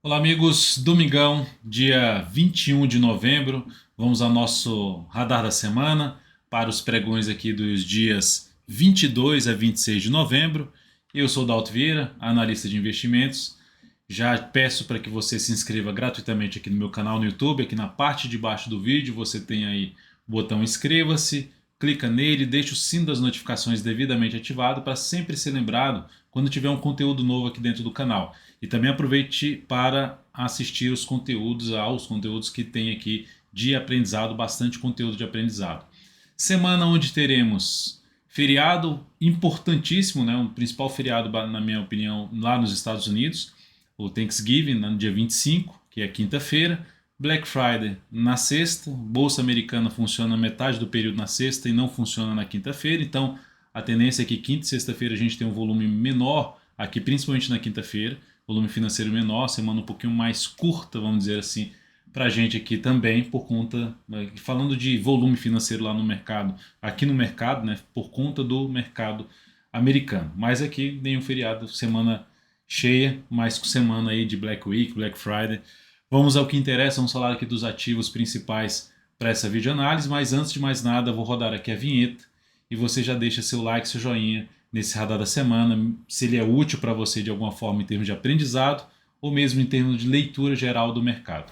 Olá, amigos. Domingão, dia 21 de novembro. Vamos ao nosso radar da semana para os pregões aqui dos dias 22 a 26 de novembro. Eu sou o Dalto Vieira, analista de investimentos. Já peço para que você se inscreva gratuitamente aqui no meu canal no YouTube. Aqui na parte de baixo do vídeo você tem aí o botão inscreva-se. Clica nele, deixa o sino das notificações devidamente ativado para sempre ser lembrado quando tiver um conteúdo novo aqui dentro do canal. E também aproveite para assistir aos conteúdos que tem aqui de aprendizado, bastante conteúdo de aprendizado. Semana onde teremos feriado importantíssimo, né, um principal feriado, na minha opinião, lá nos Estados Unidos, o Thanksgiving, no dia 25, que é quinta-feira, Black Friday na sexta, Bolsa Americana funciona metade do período na sexta e não funciona na quinta-feira, então a tendência é que quinta e sexta-feira a gente tenha um volume menor aqui, principalmente na quinta-feira, volume financeiro menor, semana um pouquinho mais curta, vamos dizer assim, para a gente aqui também, por conta, falando de volume financeiro lá no mercado, aqui no mercado, né, por conta do mercado americano. Mas aqui nenhum feriado, semana cheia, mais semana aí de Black Week, Black Friday. Vamos ao que interessa, vamos falar aqui dos ativos principais para essa videoanálise, mas antes de mais nada, vou rodar aqui a vinheta e você já deixa seu like, seu joinha nesse radar da semana, se ele é útil para você de alguma forma em termos de aprendizado ou mesmo em termos de leitura geral do mercado.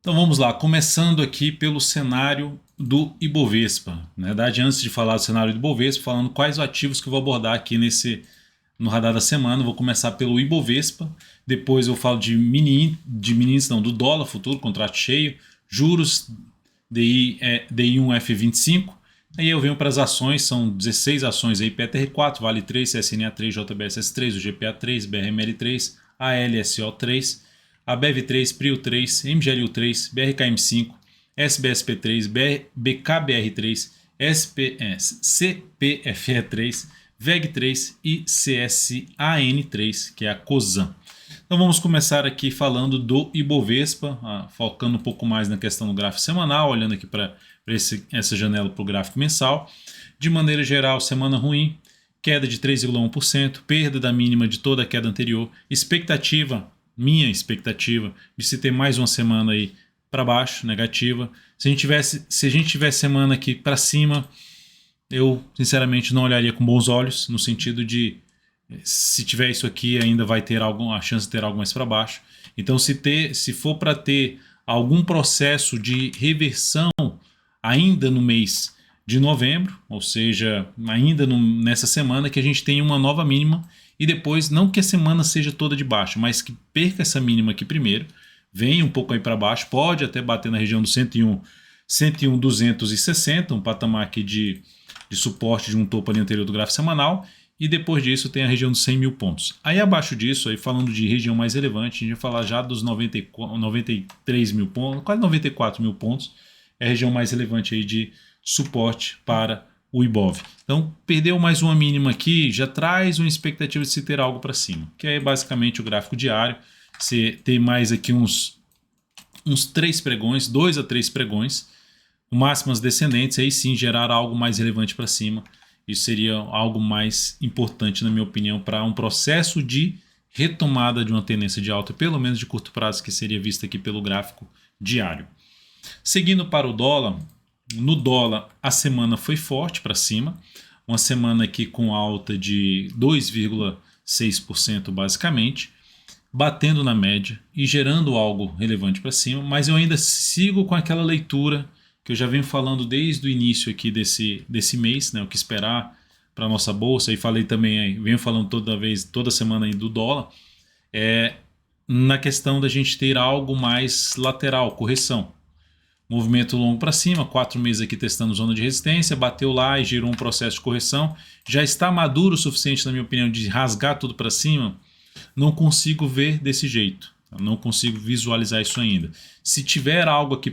Então vamos lá, começando aqui pelo cenário do Ibovespa. Na verdade, antes de falar do cenário do Ibovespa, falando quais ativos que eu vou abordar aqui no radar da semana. Vou começar pelo Ibovespa, depois eu falo do dólar futuro, contrato cheio, juros, DI1 F25. Aí eu venho para as ações, são 16 ações aí, PTR4, Vale 3, CSNA3, JBSS3, o GPA3, BRML3, ALSO3, a BEV3, PRIO3, MGLU3, BRKM5, SBSP3, BKBR3, CPFE3, VEG3 e CSAN3, que é a COSAN. Então vamos começar aqui falando do Ibovespa, focando um pouco mais na questão do gráfico semanal, olhando aqui para essa janela para o gráfico mensal. De maneira geral, semana ruim, queda de 3,1%, perda da mínima de toda a queda anterior, minha expectativa de se ter mais uma semana aí para baixo, negativa. Se a gente tivesse semana aqui para cima, eu sinceramente não olharia com bons olhos, no sentido de se tiver isso aqui ainda vai ter a chance de ter algo mais para baixo. Então se for para ter algum processo de reversão ainda no mês de novembro, ou seja, ainda nessa semana, que a gente tenha uma nova mínima e depois, não que a semana seja toda de baixo, mas que perca essa mínima aqui primeiro, venha um pouco aí para baixo, pode até bater na região do 101,260, um patamar aqui de suporte de um topo ali anterior do gráfico semanal, e depois disso tem a região dos 100 mil pontos. Aí abaixo disso, aí falando de região mais relevante, a gente vai falar já dos 93 mil pontos, quase 94 mil pontos, é a região mais relevante aí de suporte para o Ibov. Então, perdeu mais uma mínima aqui, já traz uma expectativa de se ter algo para cima, que é basicamente o gráfico diário. Você tem mais aqui uns 3 pregões, 2 a 3 pregões, máximas descendentes, aí sim gerar algo mais relevante para cima. Isso seria algo mais importante, na minha opinião, para um processo de retomada de uma tendência de alta, pelo menos de curto prazo, que seria vista aqui pelo gráfico diário. Seguindo para o dólar, no dólar a semana foi forte para cima, uma semana aqui com alta de 2,6% basicamente, batendo na média e gerando algo relevante para cima, mas eu ainda sigo com aquela leitura que eu já venho falando desde o início aqui desse mês, né, o que esperar para a nossa bolsa, e falei também, venho falando toda semana aí do dólar, na questão da gente ter algo mais lateral, correção. Movimento longo para cima, 4 meses aqui testando zona de resistência, bateu lá e gerou um processo de correção. Já está maduro o suficiente, na minha opinião, de rasgar tudo para cima? Não consigo ver desse jeito. Não consigo visualizar isso ainda. Se tiver algo aqui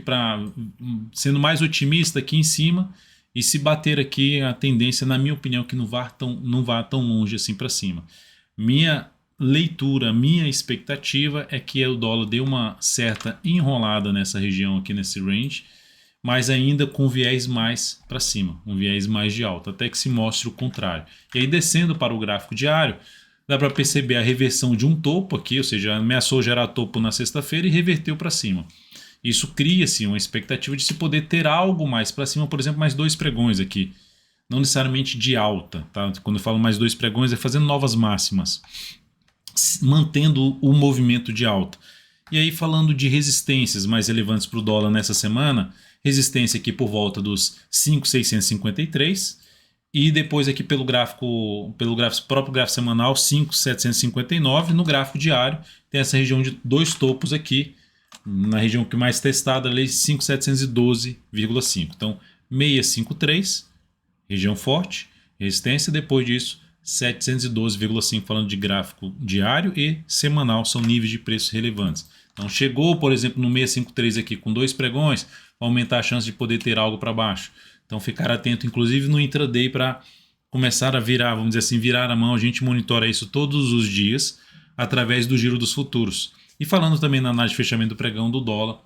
sendo mais otimista aqui em cima, e se bater aqui a tendência, na minha opinião, que não vá tão longe assim para cima. Minha leitura, minha expectativa é que o dólar dê uma certa enrolada nessa região aqui, nesse range, mas ainda com viés mais para cima, um viés mais de alta, até que se mostre o contrário. E aí descendo para o gráfico diário, dá para perceber a reversão de um topo aqui, ou seja, ameaçou gerar topo na sexta-feira e reverteu para cima. Isso cria-se uma expectativa de se poder ter algo mais para cima, por exemplo, mais 2 pregões aqui. Não necessariamente de alta, tá? Quando eu falo mais 2 pregões é fazendo novas máximas, mantendo o movimento de alta. E aí falando de resistências mais relevantes para o dólar nessa semana, resistência aqui por volta dos 5.653 e depois aqui pelo próprio gráfico semanal 5.759. No gráfico diário tem essa região de 2 topos aqui, na região que mais testada ali 5.712,5. Então 653, região forte, resistência, depois disso 712,5, falando de gráfico diário e semanal, são níveis de preços relevantes. Então chegou, por exemplo, no 653 aqui com 2 pregões, vai aumentar a chance de poder ter algo para baixo. Então ficar atento, inclusive no intraday, para começar a virar, vamos dizer assim, virar a mão. A gente monitora isso todos os dias através do giro dos futuros. E falando também na análise de fechamento do pregão do dólar,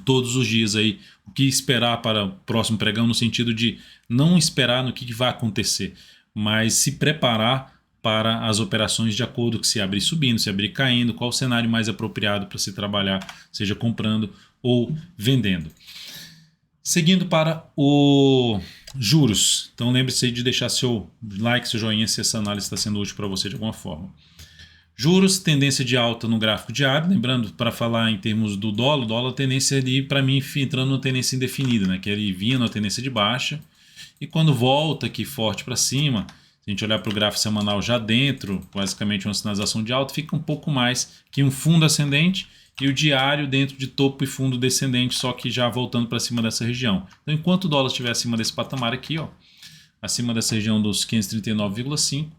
todos os dias aí, o que esperar para o próximo pregão, no sentido de não esperar no que vai acontecer, mas se preparar para as operações de acordo com se abrir subindo, se abrir caindo, qual o cenário mais apropriado para se trabalhar, seja comprando ou vendendo. Seguindo para o juros. Então lembre-se de deixar seu like, seu joinha, se essa análise está sendo útil para você de alguma forma. Juros, tendência de alta no gráfico diário. Lembrando, para falar em termos do dólar, o dólar tendência ali, para mim, entrando numa tendência indefinida, né? Que ele vinha na tendência de baixa. E quando volta aqui forte para cima, se a gente olhar para o gráfico semanal já dentro, basicamente uma sinalização de alta, fica um pouco mais que um fundo ascendente e o diário dentro de topo e fundo descendente, só que já voltando para cima dessa região. Então, enquanto o dólar estiver acima desse patamar aqui, ó, acima dessa região dos 539,5,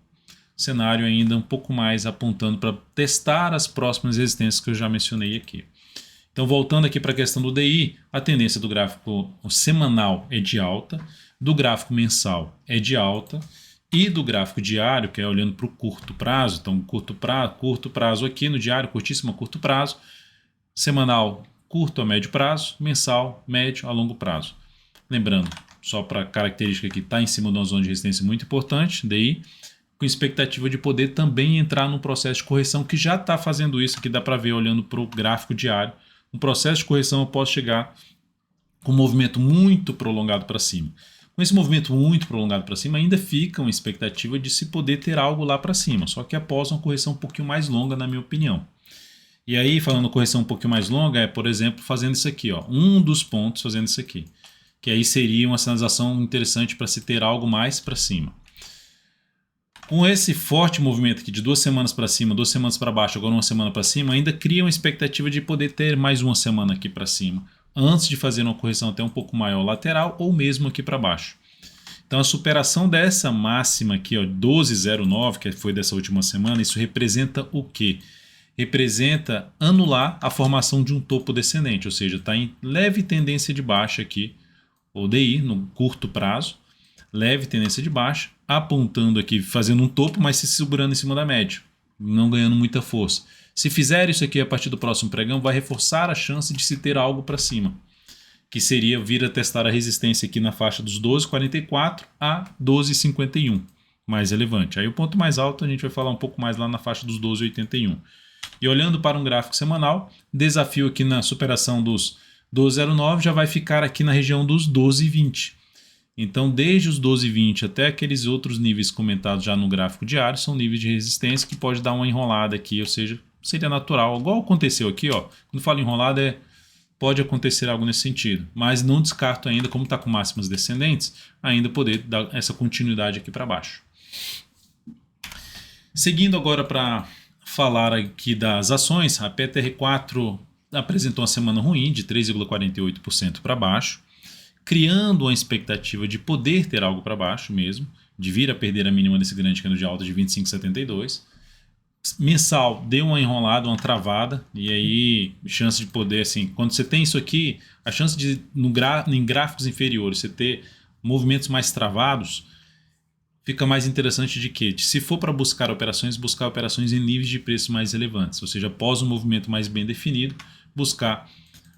cenário ainda um pouco mais apontando para testar as próximas resistências que eu já mencionei aqui. Então, voltando aqui para a questão do DI, a tendência do gráfico semanal é de alta, do gráfico mensal é de alta e do gráfico diário, que é olhando para o curto prazo, então curto prazo aqui no diário, curtíssimo a curto prazo, semanal curto a médio prazo, mensal médio a longo prazo. Lembrando, só para característica aqui, está em cima de uma zona de resistência muito importante, DI, com expectativa de poder também entrar num processo de correção que já está fazendo isso, que dá para ver olhando para o gráfico diário. Um processo de correção após chegar com um movimento muito prolongado para cima. Com esse movimento muito prolongado para cima, ainda fica uma expectativa de se poder ter algo lá para cima, só que após uma correção um pouquinho mais longa, na minha opinião. E aí, falando correção um pouquinho mais longa, é, por exemplo, fazendo isso aqui, ó, um dos pontos fazendo isso aqui, que aí seria uma sinalização interessante para se ter algo mais para cima. Com esse forte movimento aqui de 2 semanas para cima, 2 semanas para baixo, agora uma semana para cima, ainda cria uma expectativa de poder ter mais uma semana aqui para cima, antes de fazer uma correção até um pouco maior lateral ou mesmo aqui para baixo. Então a superação dessa máxima aqui, ó, 12,09, que foi dessa última semana, isso representa o quê? Representa anular a formação de um topo descendente, ou seja, está em leve tendência de baixa aqui, o DI, no curto prazo, leve tendência de baixa, apontando aqui, fazendo um topo, mas se segurando em cima da média, não ganhando muita força. Se fizer isso aqui a partir do próximo pregão, vai reforçar a chance de se ter algo para cima, que seria vir a testar a resistência aqui na faixa dos 12,44 a 12,51, mais relevante. Aí o ponto mais alto a gente vai falar um pouco mais lá na faixa dos 12,81. E olhando para um gráfico semanal, desafio aqui na superação dos 12,09 já vai ficar aqui na região dos 12,20. Então, desde os 12,20 até aqueles outros níveis comentados já no gráfico diário, são níveis de resistência que pode dar uma enrolada aqui, ou seja, seria natural. Igual aconteceu aqui, ó. Quando falo enrolada, pode acontecer algo nesse sentido. Mas não descarto ainda, como está com máximas descendentes, ainda poder dar essa continuidade aqui para baixo. Seguindo agora para falar aqui das ações, a PTR4 apresentou uma semana ruim, de 3,48% para baixo, criando uma expectativa de poder ter algo para baixo mesmo, de vir a perder a mínima desse grande candle de alta de 25,72. Mensal deu uma enrolada, uma travada, e aí chance de poder, assim, quando você tem isso aqui, a chance de em gráficos inferiores você ter movimentos mais travados fica mais interessante de que, se for para buscar operações em níveis de preço mais relevantes, ou seja, após um movimento mais bem definido, buscar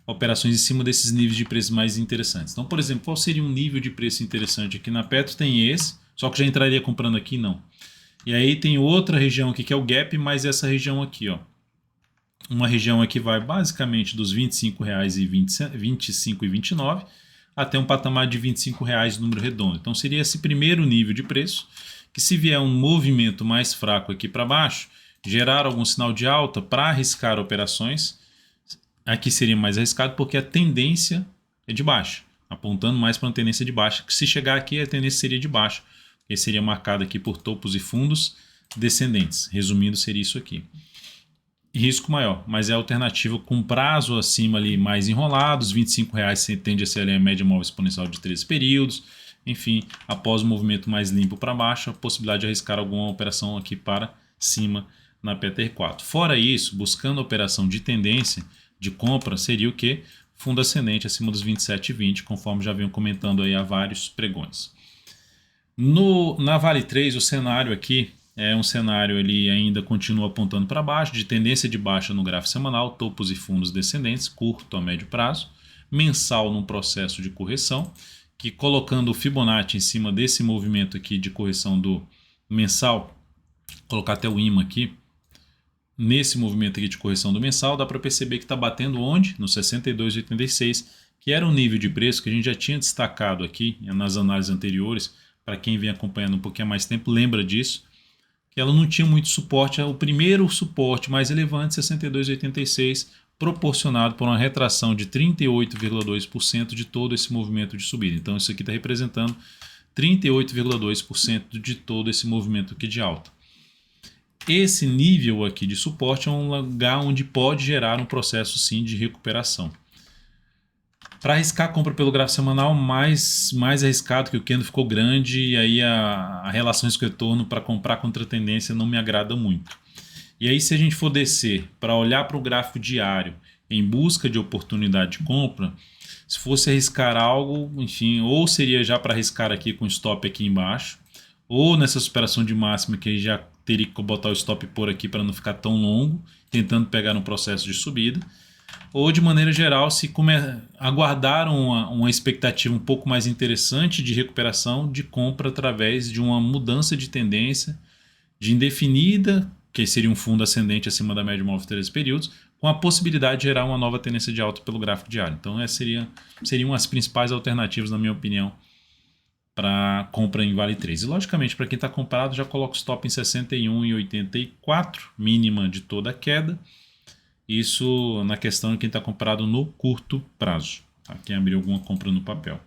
operações em cima desses níveis de preço mais interessantes. Então, por exemplo, qual seria um nível de preço interessante aqui na Petro? Tem esse, só que já entraria comprando aqui? Não. E aí tem outra região aqui que é o gap, mas essa região aqui, ó. Uma região aqui vai basicamente dos R$ 25,29 até um patamar de R$ 25,00 número redondo. Então seria esse primeiro nível de preço, que se vier um movimento mais fraco aqui para baixo, gerar algum sinal de alta para arriscar operações, aqui seria mais arriscado porque a tendência é de baixa, apontando mais para uma tendência de baixa, que se chegar aqui a tendência seria de baixa, que seria marcada aqui por topos e fundos descendentes. Resumindo, seria isso aqui. Risco maior, mas é a alternativa com prazo acima ali mais enrolado, os R$ 25,00 tende a ser ali a média móvel exponencial de 13 períodos, enfim, após o movimento mais limpo para baixo, a possibilidade de arriscar alguma operação aqui para cima na PTR4. Fora isso, buscando operação de tendência de compra, seria o que? Fundo ascendente acima dos 27,20, conforme já venho comentando aí há vários pregões. Na Vale 3, o cenário aqui é um cenário, ele ainda continua apontando para baixo, de tendência de baixa no gráfico semanal, topos e fundos descendentes, curto a médio prazo, mensal num processo de correção, que colocando o Fibonacci em cima desse movimento aqui de correção do mensal, colocar até o imã aqui, nesse movimento aqui de correção do mensal, dá para perceber que está batendo onde? No 62,86, que era um nível de preço que a gente já tinha destacado aqui nas análises anteriores. Para quem vem acompanhando um pouquinho mais tempo, lembra disso, que ela não tinha muito suporte. O primeiro suporte mais relevante, 62,86, proporcionado por uma retração de 38,2% de todo esse movimento de subida. Então isso aqui está representando 38,2% de todo esse movimento aqui de alta. Esse nível aqui de suporte é um lugar onde pode gerar um processo sim de recuperação. Para arriscar a compra pelo gráfico semanal, mais arriscado, que o candle ficou grande e aí a relação risco-retorno para comprar contra a tendência não me agrada muito. E aí se a gente for descer para olhar para o gráfico diário em busca de oportunidade de compra, se fosse arriscar algo, enfim, ou seria já para arriscar aqui com stop aqui embaixo, ou nessa superação de máxima que já teria que botar o stop por aqui para não ficar tão longo, tentando pegar um processo de subida. Ou de maneira geral, se aguardar uma expectativa um pouco mais interessante de recuperação de compra através de uma mudança de tendência de indefinida, que seria um fundo ascendente acima da média móvel de 13 períodos, com a possibilidade de gerar uma nova tendência de alta pelo gráfico diário. Então essas seriam as principais alternativas, na minha opinião, para compra em Vale 3. E logicamente, para quem está comprado, já coloca o stop em 61,84, mínima de toda a queda. Isso na questão de quem está comprado no curto prazo, tá? Quem abriu alguma compra no papel.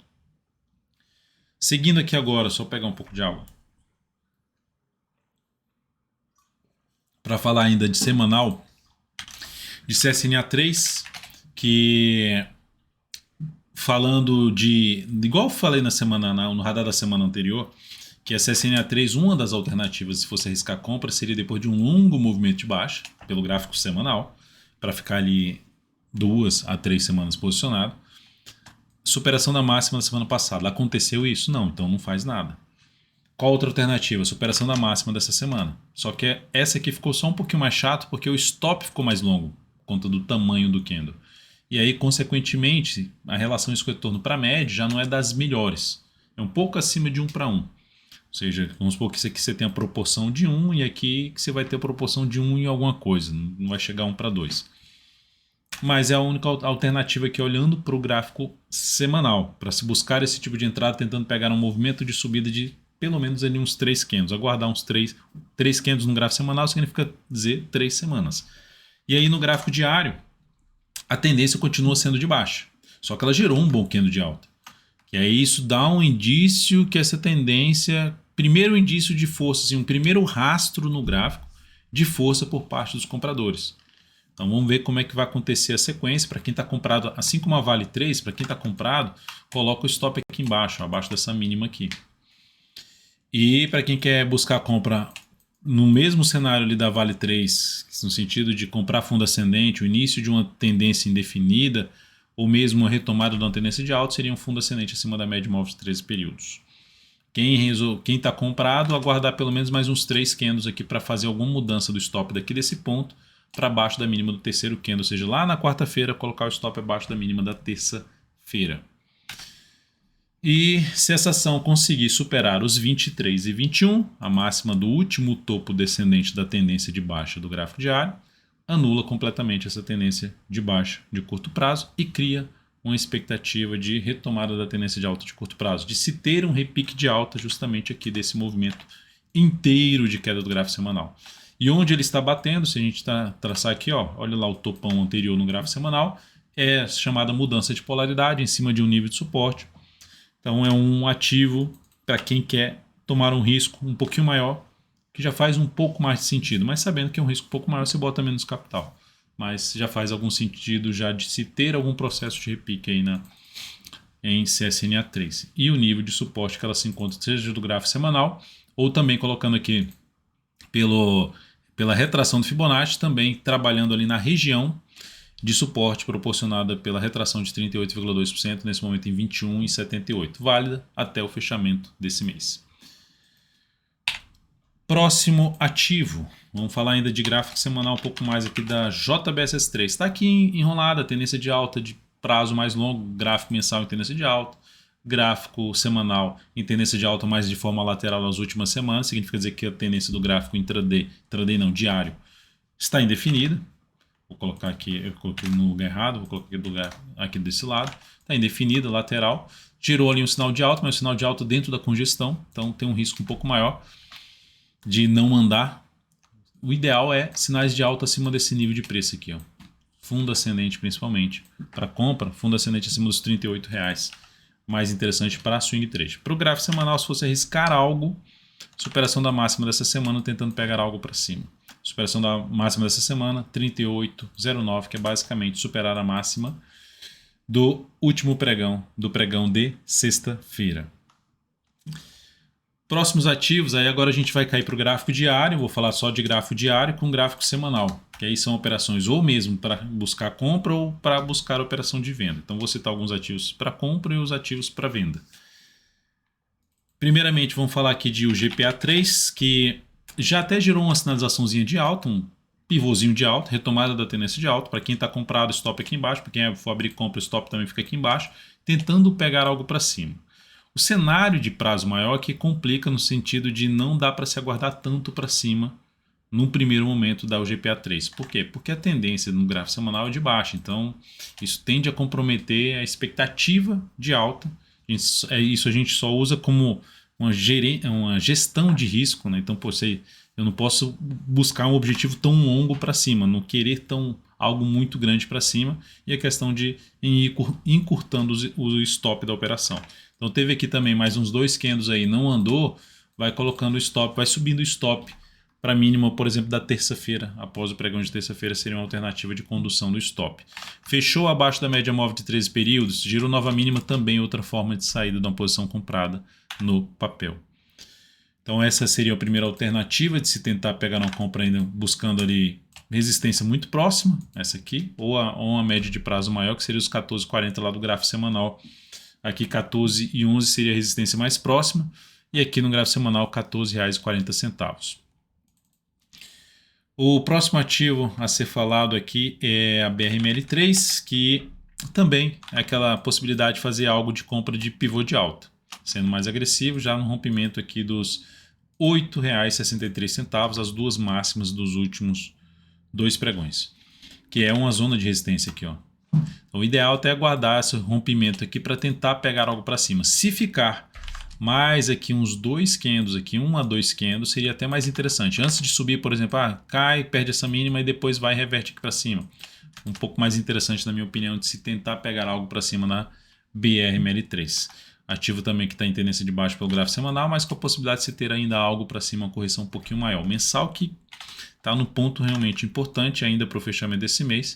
Seguindo aqui agora, só pegar um pouco de água. Para falar ainda de semanal, de CSNA3, que falando igual eu falei no radar da semana anterior, que a CSNA3, uma das alternativas se fosse arriscar compra, seria depois de um longo movimento de baixa, pelo gráfico semanal, para ficar ali 2 a 3 semanas posicionado. Superação da máxima da semana passada. Aconteceu isso? Não, então não faz nada. Qual outra alternativa? Superação da máxima dessa semana. Só que essa aqui ficou só um pouquinho mais chato porque o stop ficou mais longo, por conta do tamanho do candle. E aí, consequentemente, a relação risco-retorno para média já não é das melhores. É um pouco acima de 1 para 1. Ou seja, vamos supor que isso aqui você tem a proporção de 1 e aqui que você vai ter a proporção de 1 em alguma coisa. Não vai chegar a 1 para 2. Mas é a única alternativa aqui olhando para o gráfico semanal, para se buscar esse tipo de entrada, tentando pegar um movimento de subida de pelo menos ali uns 3 candles. Aguardar uns 3 candles no gráfico semanal significa dizer 3 semanas. E aí no gráfico diário, a tendência continua sendo de baixa, só que ela gerou um bom candle de alta. E aí isso dá um indício que essa tendência, primeiro indício de força, assim, um primeiro rastro no gráfico de força por parte dos compradores. Então vamos ver como é que vai acontecer a sequência. Para quem está comprado, assim como a Vale 3, para quem está comprado, coloca o stop aqui embaixo, abaixo dessa mínima aqui. E para quem quer buscar compra no mesmo cenário ali da Vale 3, no sentido de comprar fundo ascendente, o início de uma tendência indefinida, ou mesmo uma retomada de uma tendência de alta, seria um fundo ascendente acima da média móvel de 13 períodos. Quem está comprado, aguardar pelo menos mais uns 3 candles aqui para fazer alguma mudança do stop daqui desse ponto para baixo da mínima do terceiro candle, ou seja, lá na quarta-feira colocar o stop abaixo da mínima da terça-feira. E se essa ação conseguir superar os 23 e 21, a máxima do último topo descendente da tendência de baixa do gráfico diário, anula completamente essa tendência de baixa de curto prazo e cria uma expectativa de retomada da tendência de alta de curto prazo, de se ter um repique de alta justamente aqui desse movimento inteiro de queda do gráfico semanal. E onde ele está batendo, se a gente traçar aqui, ó, olha lá o topão anterior no gráfico semanal, é chamada mudança de polaridade em cima de um nível de suporte. Então é um ativo para quem quer tomar um risco um pouquinho maior, que já faz um pouco mais de sentido, mas sabendo que é um risco um pouco maior, você bota menos capital. Mas já faz algum sentido já de se ter algum processo de repique aí em CSNA3. E o nível de suporte que ela se encontra, seja do gráfico semanal, ou também colocando aqui pela retração do Fibonacci, também trabalhando ali na região de suporte proporcionada pela retração de 38,2%, nesse momento em 21,78, válida até o fechamento desse mês. Próximo ativo, vamos falar ainda de gráfico semanal um pouco mais aqui da JBSS3. Está aqui enrolada, tendência de alta de prazo mais longo, gráfico mensal em tendência de alta, gráfico semanal em tendência de alta mais de forma lateral nas últimas semanas, significa dizer que a tendência do gráfico intraday diário, está indefinida. Vou colocar aqui, eu coloquei no lugar errado, vou colocar aqui desse lado. Está indefinida, lateral. Tirou ali um sinal de alta, mas um sinal de alta dentro da congestão. Então tem um risco um pouco maior de não andar. O ideal é sinais de alta acima desse nível de preço aqui, ó. Fundo ascendente principalmente. Para compra, fundo ascendente acima dos R$ 38,00. Mais interessante para swing trade. Para o gráfico semanal, se você arriscar algo, superação da máxima dessa semana tentando pegar algo para cima. Superação da máxima dessa semana, 38,09, que é basicamente superar a máxima do último pregão, do pregão de sexta-feira. Próximos ativos, aí agora a gente vai cair para o gráfico diário, vou falar só de gráfico diário com gráfico semanal, que aí são operações ou mesmo para buscar compra ou para buscar operação de venda. Então vou citar alguns ativos para compra e os ativos para venda. Primeiramente, vamos falar aqui de o GPA3, que já até gerou uma sinalizaçãozinha de alta, um pivôzinho de alta, retomada da tendência de alta. Para quem está comprado, stop aqui embaixo. Para quem for abrir compra, stop também fica aqui embaixo, tentando pegar algo para cima. O cenário de prazo maior que complica no sentido de não dá para se aguardar tanto para cima num primeiro momento da GPA3. Por quê? Porque a tendência no gráfico semanal é de baixa. Então, isso tende a comprometer a expectativa de alta. Isso a gente só usa como uma gestão de risco, né? Então, eu não posso buscar um objetivo tão longo para cima, não querer algo muito grande para cima, e a questão de ir encurtando o stop da operação. Então teve aqui também mais uns 2 candles aí, não andou, vai colocando o stop, vai subindo o stop para a mínima, por exemplo, da terça-feira. Após o pregão de terça-feira seria uma alternativa de condução do stop. Fechou abaixo da média móvel de 13 períodos, girou nova mínima, também outra forma de saída de uma posição comprada no papel. Então essa seria a primeira alternativa de se tentar pegar uma compra ainda buscando ali resistência muito próxima, essa aqui, ou uma média de prazo maior, que seria os 14,40 lá do gráfico semanal. Aqui 14,11 seria a resistência mais próxima, e aqui no gráfico semanal R$ 14,40. O próximo ativo a ser falado aqui é a BRML3, que também é aquela possibilidade de fazer algo de compra de pivô de alta, sendo mais agressivo já no rompimento aqui dos R$ 8,63, as duas máximas dos últimos 2 pregões, que é uma zona de resistência aqui, ó. Então, o ideal é aguardar esse rompimento aqui para tentar pegar algo para cima. Se ficar mais aqui uns 2 candles, aqui 1 a 2 candles, seria até mais interessante. Antes de subir, por exemplo, cai, perde essa mínima e depois vai e reverte aqui para cima. Um pouco mais interessante, na minha opinião, de se tentar pegar algo para cima na BRML3. Ativo também que está em tendência de baixo pelo gráfico semanal, mas com a possibilidade de se ter ainda algo para cima, uma correção um pouquinho maior. Mensal que está no ponto realmente importante ainda para o fechamento desse mês,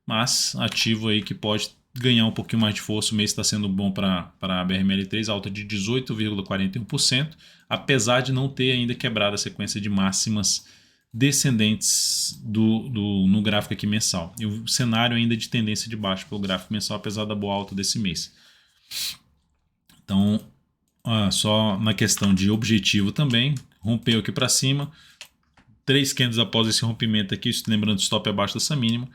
mas ativo aí que pode ganhar um pouquinho mais de força. O mês está sendo bom para a BRML3, alta de 18,41%, apesar de não ter ainda quebrado a sequência de máximas descendentes no gráfico aqui mensal. E o cenário ainda de tendência de baixo pelo gráfico mensal, apesar da boa alta desse mês. Então, só na questão de objetivo também, rompeu aqui para cima, 3 candles após esse rompimento aqui, lembrando stop abaixo dessa mínima,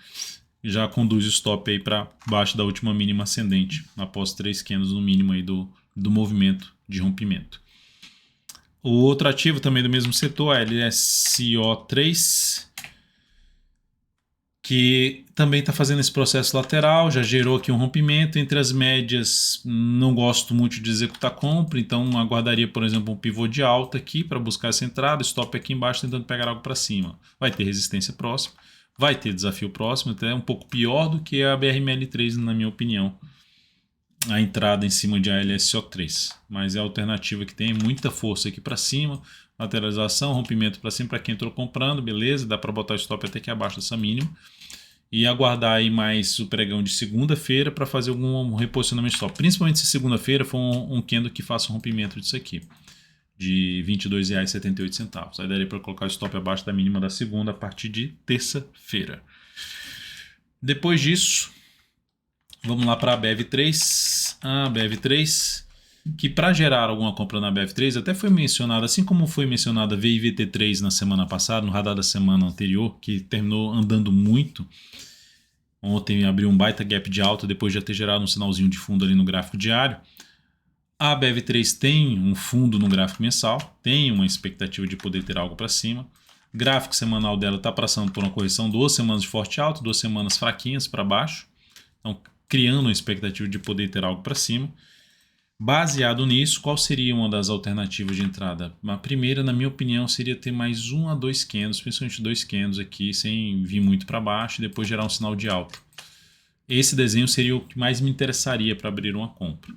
já conduz o stop aí para baixo da última mínima ascendente, após 3 candles no mínimo aí do movimento de rompimento. O outro ativo também do mesmo setor, a LSO3, que também está fazendo esse processo lateral, já gerou aqui um rompimento. Entre as médias, não gosto muito de executar compra, então aguardaria, por exemplo, um pivô de alta aqui para buscar essa entrada, stop aqui embaixo tentando pegar algo para cima. Vai ter resistência próxima, vai ter desafio próximo, até um pouco pior do que a BRML3, na minha opinião, a entrada em cima de ALSO3, mas é a alternativa que tem muita força aqui para cima, lateralização, rompimento para cima para quem entrou comprando, beleza, dá para botar o stop até aqui abaixo dessa mínima e aguardar aí mais o pregão de segunda-feira para fazer algum reposicionamento stop, principalmente se segunda-feira for um candle que faça um rompimento disso aqui, de R$ 22,78, aí daria para colocar o stop abaixo da mínima da segunda a partir de terça-feira. Depois disso, vamos lá para a BEV3. A BEV3, que para gerar alguma compra na BEV3, até foi mencionada, assim como foi mencionada a VIVT3 na semana passada, no radar da semana anterior, que terminou andando muito. Ontem abriu um baita gap de alta, depois de já ter gerado um sinalzinho de fundo ali no gráfico diário. A BEV3 tem um fundo no gráfico mensal, tem uma expectativa de poder ter algo para cima. O gráfico semanal dela está passando por uma correção, 2 semanas de forte alta, 2 semanas fraquinhas para baixo. Então, criando uma expectativa de poder ter algo para cima. Baseado nisso, qual seria uma das alternativas de entrada? A primeira, na minha opinião, seria ter mais 1 a 2 candles, principalmente 2 candles aqui, sem vir muito para baixo e depois gerar um sinal de alta. Esse desenho seria o que mais me interessaria para abrir uma compra.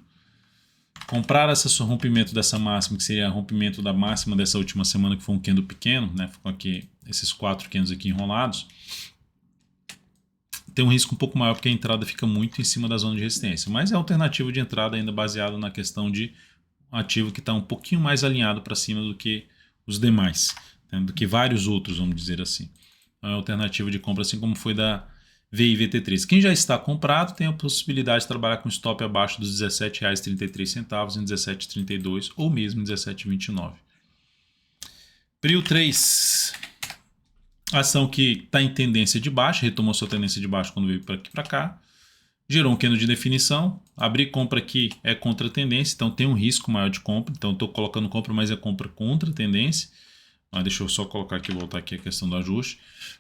Comprar esse rompimento dessa máxima, que seria o rompimento da máxima dessa última semana, que foi um candle pequeno, né? Ficou aqui esses 4 candles aqui enrolados. Tem um risco um pouco maior porque a entrada fica muito em cima da zona de resistência, mas é alternativa de entrada ainda baseado na questão de um ativo que está um pouquinho mais alinhado para cima do que os demais, né? Do que vários outros, vamos dizer assim. Então, é alternativa de compra, assim como foi da VIVT3. Quem já está comprado tem a possibilidade de trabalhar com stop abaixo dos R$ 17,33 em 17,32 ou mesmo em 17,29. Prio 3. Ação que está em tendência de baixa, retomou sua tendência de baixa quando veio para aqui para cá, gerou um candle de definição, abrir compra aqui é contra a tendência, então tem um risco maior de compra, então estou colocando compra, mas é compra contra a tendência. Deixa eu só colocar aqui, voltar aqui a questão do ajuste,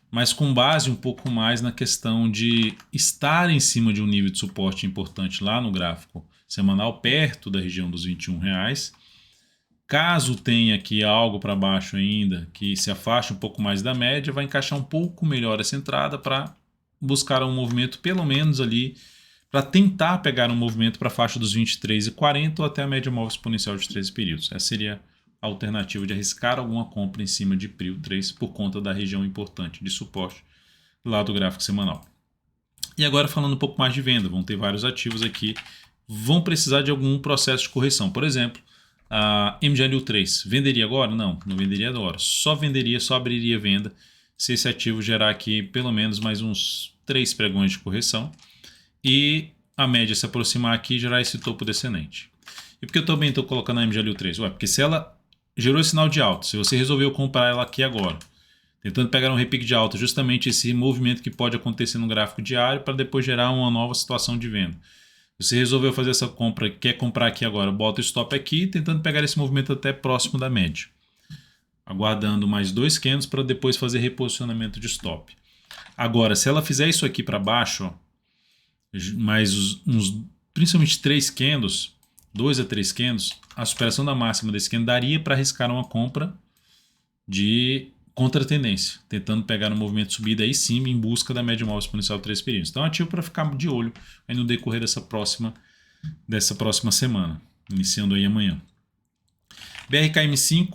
mas com base um pouco mais na questão de estar em cima de um nível de suporte importante lá no gráfico semanal, perto da região dos R$ 21. Caso tenha aqui algo para baixo ainda, que se afaste um pouco mais da média, vai encaixar um pouco melhor essa entrada para buscar um movimento pelo menos ali, para tentar pegar um movimento para a faixa dos 23,40 ou até a média móvel exponencial de 13 períodos. Essa seria a alternativa de arriscar alguma compra em cima de Prio 3 por conta da região importante de suporte lá do gráfico semanal. E agora falando um pouco mais de venda, vão ter vários ativos aqui, vão precisar de algum processo de correção. Por exemplo, a MGLU3, venderia agora? Não, não venderia agora. Só venderia, só abriria venda se esse ativo gerar aqui pelo menos mais uns 3 pregões de correção e a média se aproximar aqui e gerar esse topo descendente. E por que eu também estou colocando a MGLU3? Porque se ela gerou esse sinal de alta, se você resolveu comprar ela aqui agora, tentando pegar um repique de alta, justamente esse movimento que pode acontecer no gráfico diário para depois gerar uma nova situação de venda. Você resolveu fazer essa compra, quer comprar aqui agora, bota o stop aqui, tentando pegar esse movimento até próximo da média. Aguardando mais 2 candles para depois fazer reposicionamento de stop. Agora, se ela fizer isso aqui para baixo, ó, mais principalmente 3 candles, 2 a 3 candles, a superação da máxima desse candle daria para arriscar uma compra de contra-tendência, tentando pegar um movimento de subida aí sim em busca da média móvel exponencial de 3 períodos. Então, ativo para ficar de olho aí no decorrer dessa próxima semana, iniciando aí amanhã. BRKM5,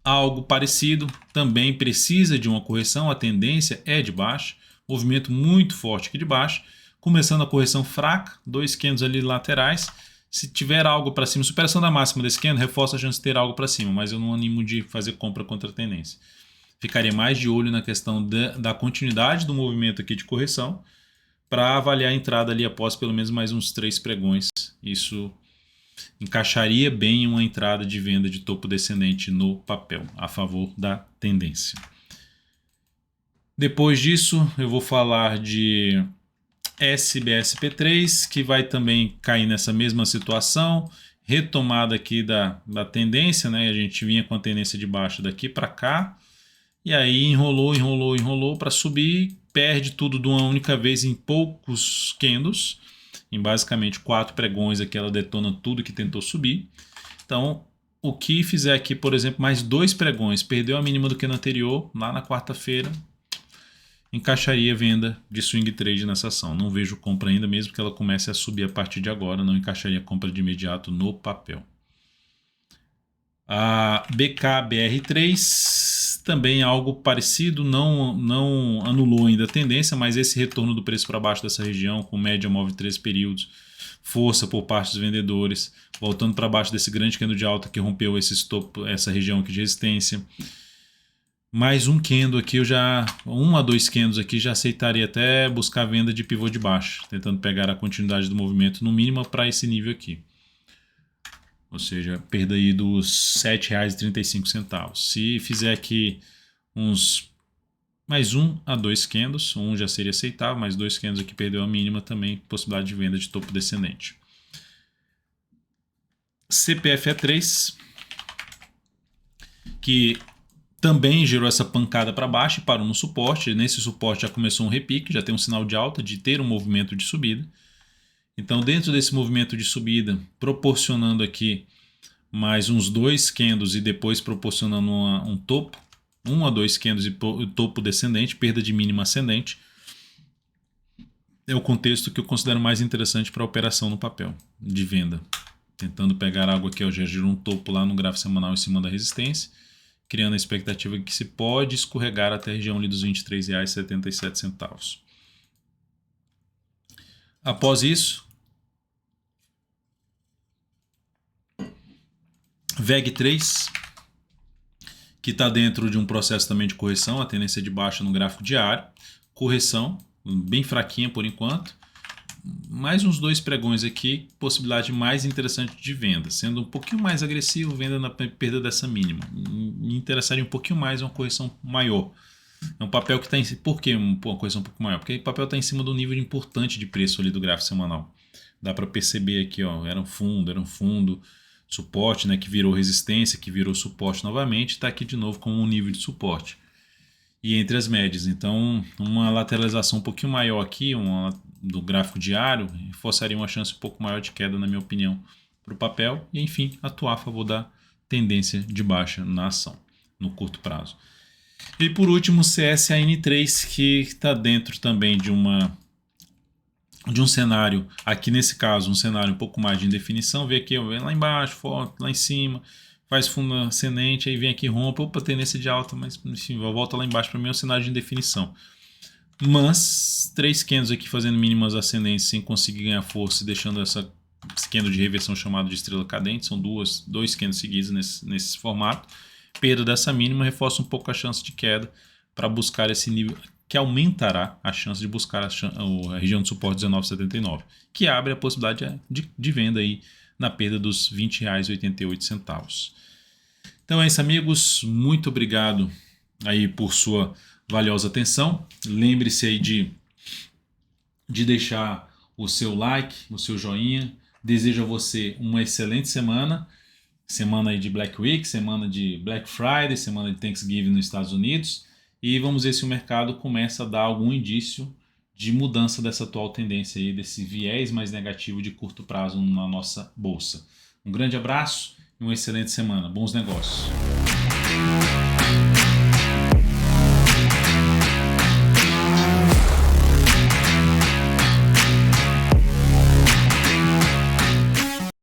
algo parecido, também precisa de uma correção, a tendência é de baixa, movimento muito forte aqui de baixo, começando a correção fraca, 2 candles ali laterais. Se tiver algo para cima, superação da máxima desse candle, reforça a chance de ter algo para cima, mas eu não animo de fazer compra contra a tendência. Ficaria mais de olho na questão da continuidade do movimento aqui de correção para avaliar a entrada ali após pelo menos mais uns 3 pregões. Isso encaixaria bem uma entrada de venda de topo descendente no papel, a favor da tendência. Depois disso, eu vou falar de SBSP3, que vai também cair nessa mesma situação, retomada aqui da tendência, né? A gente vinha com a tendência de baixa daqui para cá, e aí enrolou para subir, perde tudo de uma única vez em poucos candles, em basicamente 4 pregões aqui ela detona tudo que tentou subir. Então, o que fizer aqui, por exemplo, mais 2 pregões, perdeu a mínima do que no anterior, lá na quarta-feira, encaixaria venda de swing trade nessa ação. Não vejo compra ainda, mesmo que ela comece a subir a partir de agora, não encaixaria compra de imediato no papel. A BKBR3 também algo parecido, não anulou ainda a tendência, mas esse retorno do preço para baixo dessa região, com média móvel de 3 períodos, força por parte dos vendedores, voltando para baixo desse grande candle de alta que rompeu essa região aqui de resistência. Mais um candle aqui, 1 a 2 candles aqui já aceitaria até buscar a venda de pivô de baixo, tentando pegar a continuidade do movimento no mínimo para esse nível aqui. Ou seja, perda aí dos R$ 7,35. Se fizer aqui mais 1 a 2 candles, um já seria aceitável, mais 2 candles aqui perdeu a mínima, também possibilidade de venda de topo descendente. CPFE3, que também gerou essa pancada para baixo e parou no suporte. Nesse suporte já começou um repique, já tem um sinal de alta, de ter um movimento de subida. Então, dentro desse movimento de subida, proporcionando aqui mais uns 2 candles e depois proporcionando um topo, 1 a 2 candles e topo descendente, perda de mínima ascendente, é o contexto que eu considero mais interessante para a operação no papel de venda. Tentando pegar algo aqui, já girou um topo lá no gráfico semanal em cima da resistência, criando a expectativa que se pode escorregar até a região ali dos R$ 23,77. Após isso, VEG3, que está dentro de um processo também de correção, a tendência de baixa no gráfico diário, correção bem fraquinha por enquanto, mais uns 2 pregões aqui, possibilidade mais interessante de venda, sendo um pouquinho mais agressivo, venda na perda dessa mínima. Me interessaria um pouquinho mais uma correção maior. É um papel que está em... Por que uma correção um pouco maior? Porque o papel está em cima do nível importante de preço ali do gráfico semanal. Dá para perceber aqui, ó, era um fundo, suporte, né, que virou resistência, que virou suporte novamente, está aqui de novo com um nível de suporte. E entre as médias, então uma lateralização um pouquinho maior aqui, do gráfico diário, reforçaria uma chance um pouco maior de queda, na minha opinião, para o papel, e enfim, atuar a favor da tendência de baixa na ação, no curto prazo. E por último, CSAN3, que está dentro também de um cenário, aqui nesse caso, um cenário um pouco mais de indefinição, vê aqui, vem lá embaixo, forte, lá em cima, faz fundo ascendente, aí vem aqui, rompe, opa, tendência de alta, mas enfim, volta lá embaixo, para mim é um cenário de indefinição. Mas 3 candles aqui fazendo mínimas ascendentes sem conseguir ganhar força e deixando esse candle de reversão chamado de estrela cadente, são 2 candles seguidos nesse formato. Perda dessa mínima reforça um pouco a chance de queda para buscar esse nível, que aumentará a chance de buscar a região de suporte 19,79, que abre a possibilidade de venda aí na perda dos R$ 20,88. Então é isso, amigos. Muito obrigado aí por sua valiosa atenção. Lembre-se aí de deixar o seu like, o seu joinha. Desejo a você uma excelente semana. Semana aí de Black Week, semana de Black Friday, semana de Thanksgiving nos Estados Unidos. E vamos ver se o mercado começa a dar algum indício de mudança dessa atual tendência aí, desse viés mais negativo de curto prazo na nossa bolsa. Um grande abraço e uma excelente semana. Bons negócios.